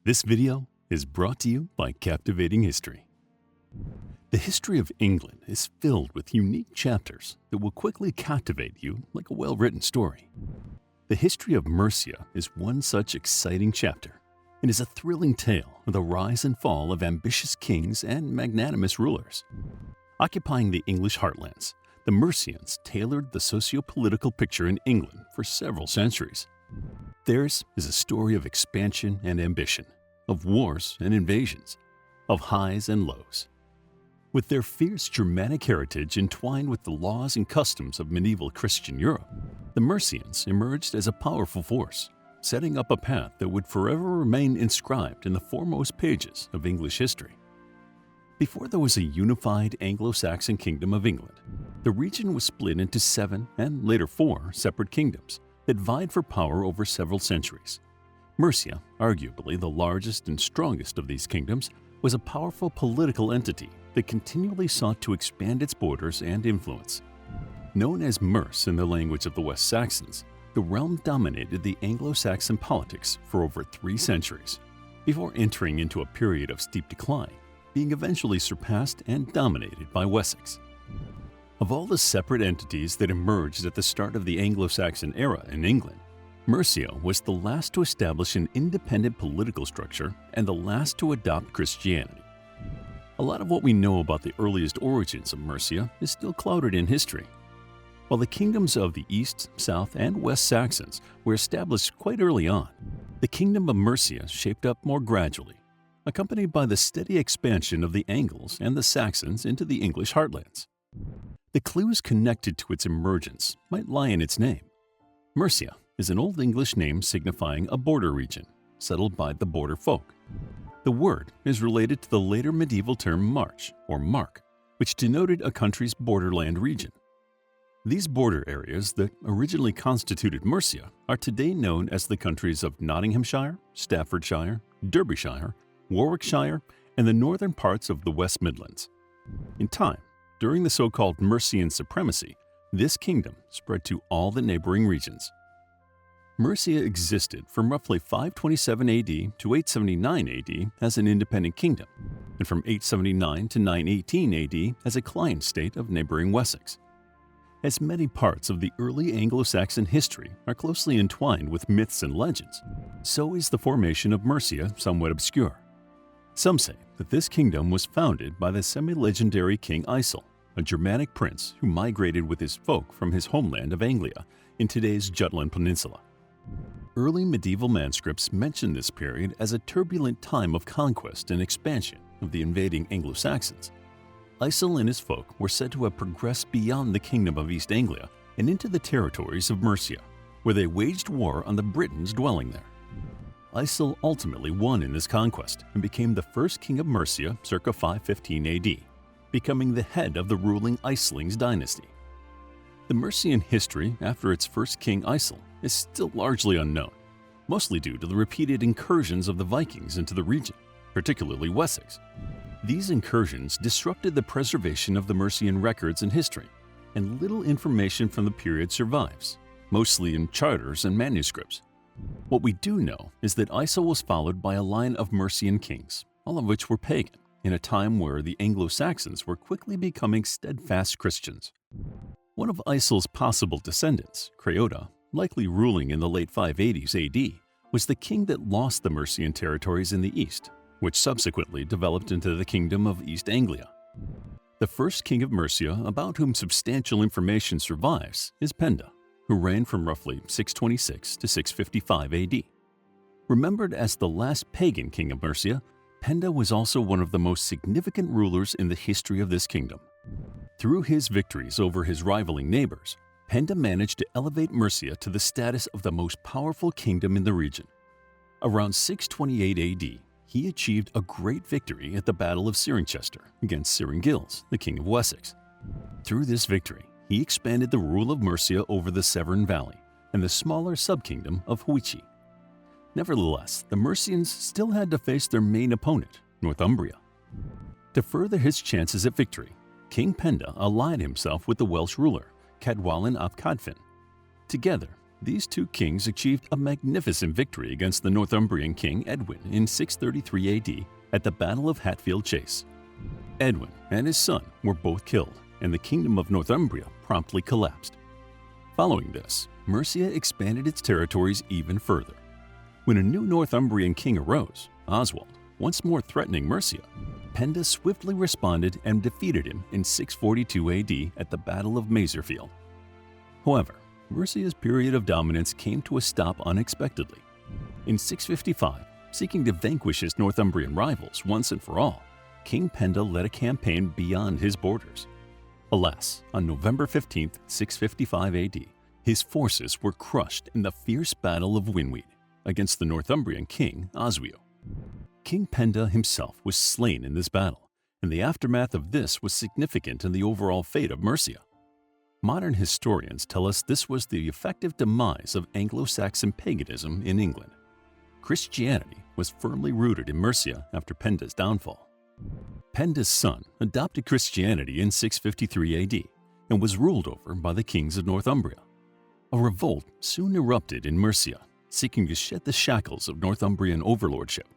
This video is brought to you by Captivating History. The history of England is filled with unique chapters that will quickly captivate you like a well-written story. The history of Mercia is one such exciting chapter and is a thrilling tale of the rise and fall of ambitious kings and magnanimous rulers. Occupying the English heartlands, the Mercians tailored the socio-political picture in England for several centuries. Theirs is a story of expansion and ambition, of wars and invasions, of highs and lows. With their fierce Germanic heritage entwined with the laws and customs of medieval Christian Europe, the Mercians emerged as a powerful force, setting up a path that would forever remain inscribed in the foremost pages of English history. Before there was a unified Anglo-Saxon Kingdom of England, the region was split into 7 and later 4 separate kingdoms that vied for power over several centuries. Mercia, arguably the largest and strongest of these kingdoms, was a powerful political entity that continually sought to expand its borders and influence. Known as Merse in the language of the West Saxons, the realm dominated the Anglo-Saxon politics for over 3 centuries, before entering into a period of steep decline, being eventually surpassed and dominated by Wessex. Of all the separate entities that emerged at the start of the Anglo-Saxon era in England, Mercia was the last to establish an independent political structure and the last to adopt Christianity. A lot of what we know about the earliest origins of Mercia is still clouded in history. While the kingdoms of the East, South, and West Saxons were established quite early on, the Kingdom of Mercia shaped up more gradually, accompanied by the steady expansion of the Angles and the Saxons into the English heartlands. The clues connected to its emergence might lie in its name. Mercia is an Old English name signifying a border region, settled by the border folk. The word is related to the later medieval term march or mark, which denoted a country's borderland region. These border areas that originally constituted Mercia are today known as the countries of Nottinghamshire, Staffordshire, Derbyshire, Warwickshire, and the northern parts of the West Midlands. In time, during the so-called Mercian supremacy, this kingdom spread to all the neighboring regions. Mercia existed from roughly 527 AD to 879 AD as an independent kingdom, and from 879 to 918 AD as a client state of neighboring Wessex. As many parts of the early Anglo-Saxon history are closely entwined with myths and legends, so is the formation of Mercia somewhat obscure. Some say that this kingdom was founded by the semi-legendary King Aesil, a Germanic prince who migrated with his folk from his homeland of Anglia in today's Jutland Peninsula. Early medieval manuscripts mention this period as a turbulent time of conquest and expansion of the invading Anglo-Saxons. Aesil and his folk were said to have progressed beyond the Kingdom of East Anglia and into the territories of Mercia, where they waged war on the Britons dwelling there. Aesil ultimately won in this conquest and became the first king of Mercia circa 515 AD, becoming the head of the ruling Aeslings dynasty. The Mercian history after its first king Aesil is still largely unknown, mostly due to the repeated incursions of the Vikings into the region, particularly Wessex. These incursions disrupted the preservation of the Mercian records and history, and little information from the period survives, mostly in charters and manuscripts. What we do know is that Aesil was followed by a line of Mercian kings, all of which were pagan, in a time where the Anglo-Saxons were quickly becoming steadfast Christians. One of Aesil's possible descendants, Creota, likely ruling in the late 580s AD, was the king that lost the Mercian territories in the east, which subsequently developed into the Kingdom of East Anglia. The first king of Mercia about whom substantial information survives is Penda, who reigned from roughly 626 to 655 AD. Remembered as the last pagan king of Mercia, Penda was also one of the most significant rulers in the history of this kingdom. Through his victories over his rivaling neighbors, Penda managed to elevate Mercia to the status of the most powerful kingdom in the region. Around 628 AD, he achieved a great victory at the Battle of Cirencester against Cyrengils, the king of Wessex. Through this victory, he expanded the rule of Mercia over the Severn Valley and the smaller subkingdom of Huici. Nevertheless, the Mercians still had to face their main opponent, Northumbria. To further his chances at victory, King Penda allied himself with the Welsh ruler, Cadwallon ap Cadfin. Together, these two kings achieved a magnificent victory against the Northumbrian king Edwin in 633 AD at the Battle of Hatfield Chase. Edwin and his son were both killed, and the Kingdom of Northumbria promptly collapsed. Following this, Mercia expanded its territories even further. When a new Northumbrian king arose, Oswald, once more threatening Mercia, Penda swiftly responded and defeated him in 642 AD at the Battle of Maserfield. However, Mercia's period of dominance came to a stop unexpectedly. In 655, seeking to vanquish his Northumbrian rivals once and for all, King Penda led a campaign beyond his borders. Alas, on November 15, 655 AD, his forces were crushed in the fierce Battle of Winweed against the Northumbrian king Oswio. King Penda himself was slain in this battle, and the aftermath of this was significant in the overall fate of Mercia. Modern historians tell us this was the effective demise of Anglo-Saxon paganism in England. Christianity was firmly rooted in Mercia after Penda's downfall. Penda's son adopted Christianity in 653 AD and was ruled over by the kings of Northumbria. A revolt soon erupted in Mercia, seeking to shed the shackles of Northumbrian overlordship.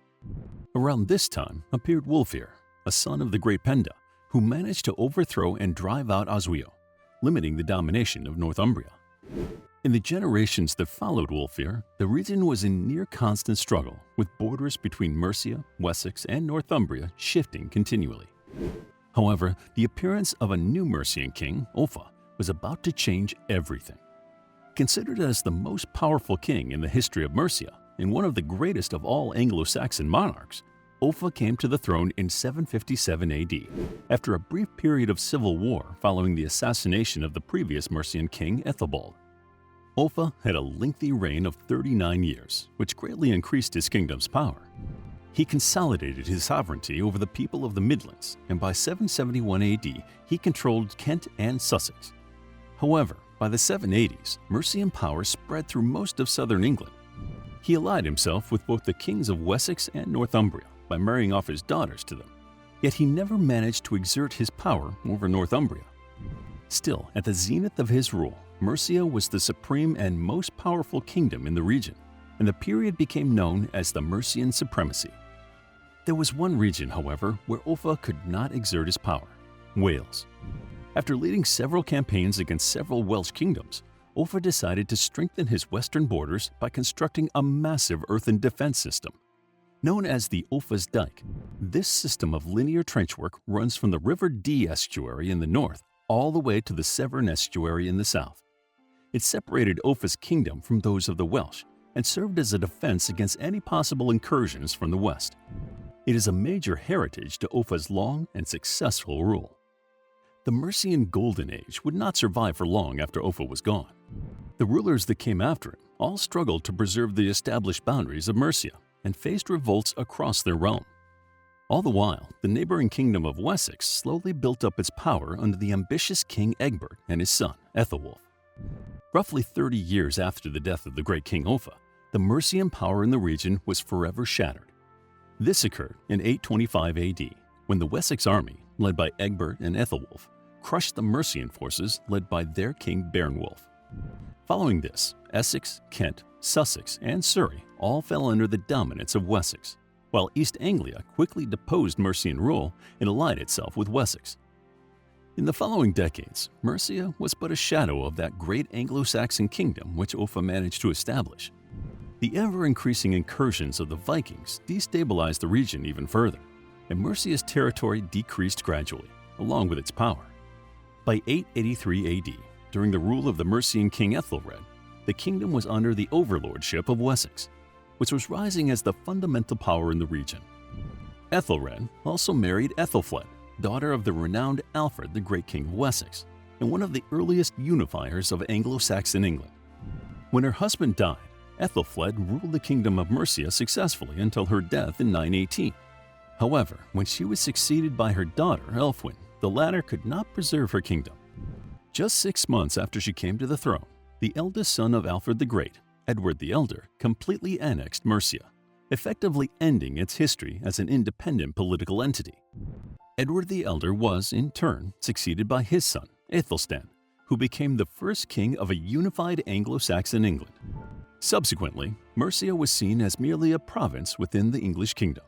Around this time appeared Wulfhere, a son of the great Penda, who managed to overthrow and drive out Oswio, limiting the domination of Northumbria. In the generations that followed Wulfhere, the region was in near constant struggle, with borders between Mercia, Wessex, and Northumbria shifting continually. However, the appearance of a new Mercian king, Offa, was about to change everything. Considered as the most powerful king in the history of Mercia and one of the greatest of all Anglo-Saxon monarchs, Offa came to the throne in 757 AD, after a brief period of civil war following the assassination of the previous Mercian king Ethelbald. Offa had a lengthy reign of 39 years, which greatly increased his kingdom's power. He consolidated his sovereignty over the people of the Midlands, and by 771 AD, he controlled Kent and Sussex. However, by the 780s, Mercian power spread through most of southern England. He allied himself with both the kings of Wessex and Northumbria by marrying off his daughters to them, yet he never managed to exert his power over Northumbria. Still, at the zenith of his rule, Mercia was the supreme and most powerful kingdom in the region, and the period became known as the Mercian supremacy. There was one region, however, where Offa could not exert his power: Wales. After leading several campaigns against several Welsh kingdoms, Offa decided to strengthen his western borders by constructing a massive earthen defense system. Known as the Offa's Dyke, this system of linear trenchwork runs from the River Dee estuary in the north all the way to the Severn estuary in the south. It separated Offa's kingdom from those of the Welsh and served as a defense against any possible incursions from the west. It is a major heritage to Offa's long and successful rule. The Mercian Golden Age would not survive for long after Offa was gone. The rulers that came after him all struggled to preserve the established boundaries of Mercia and faced revolts across their realm. All the while, the neighboring kingdom of Wessex slowly built up its power under the ambitious King Egbert and his son, Ethelwulf. Roughly 30 years after the death of the great King Offa, the Mercian power in the region was forever shattered. This occurred in 825 AD, when the Wessex army, led by Egbert and Ethelwulf, crushed the Mercian forces led by their king Beornwulf. Following this, Essex, Kent, Sussex, and Surrey all fell under the dominance of Wessex, while East Anglia quickly deposed Mercian rule and allied itself with Wessex. In the following decades, Mercia was but a shadow of that great Anglo-Saxon kingdom which Offa managed to establish. The ever-increasing incursions of the Vikings destabilized the region even further, and Mercia's territory decreased gradually, along with its power. By 883 AD, during the rule of the Mercian king Ethelred, the kingdom was under the overlordship of Wessex, which was rising as the fundamental power in the region. Ethelred also married Ethelfled, daughter of the renowned Alfred, the great king of Wessex, and one of the earliest unifiers of Anglo-Saxon England. When her husband died, Ethelfled ruled the kingdom of Mercia successfully until her death in 918. However, when she was succeeded by her daughter Elfwin, the latter could not preserve her kingdom. Just 6 months after she came to the throne, the eldest son of Alfred the Great, Edward the Elder, completely annexed Mercia, effectively ending its history as an independent political entity. Edward the Elder was, in turn, succeeded by his son, Aethelstan, who became the first king of a unified Anglo-Saxon England. Subsequently, Mercia was seen as merely a province within the English kingdom.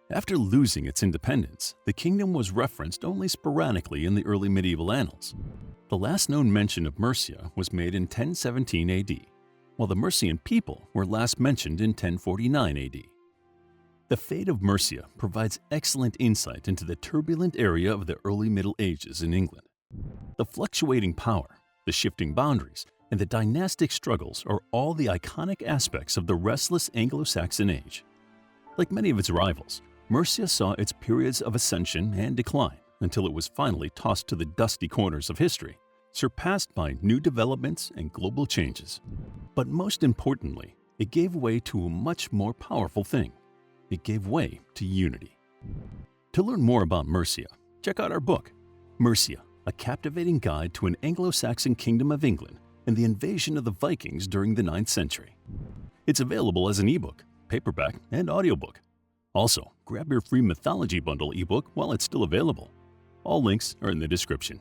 After losing its independence, the kingdom was referenced only sporadically in the early medieval annals. The last known mention of Mercia was made in 1017 AD, while the Mercian people were last mentioned in 1049 AD. The fate of Mercia provides excellent insight into the turbulent area of the early Middle Ages in England. The fluctuating power, the shifting boundaries, and the dynastic struggles are all the iconic aspects of the restless Anglo-Saxon age. Like many of its rivals, Mercia saw its periods of ascension and decline until it was finally tossed to the dusty corners of history, surpassed by new developments and global changes. But most importantly, it gave way to a much more powerful thing. It gave way to unity. To learn more about Mercia, check out our book, Mercia, a captivating guide to an Anglo-Saxon Kingdom of England and the invasion of the Vikings during the 9th century. It's available as an ebook, paperback, and audiobook. Also, grab your free mythology bundle ebook while it's still available. All links are in the description.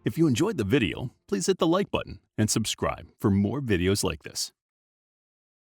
If you enjoyed the video, please hit the like button and subscribe for more videos like this.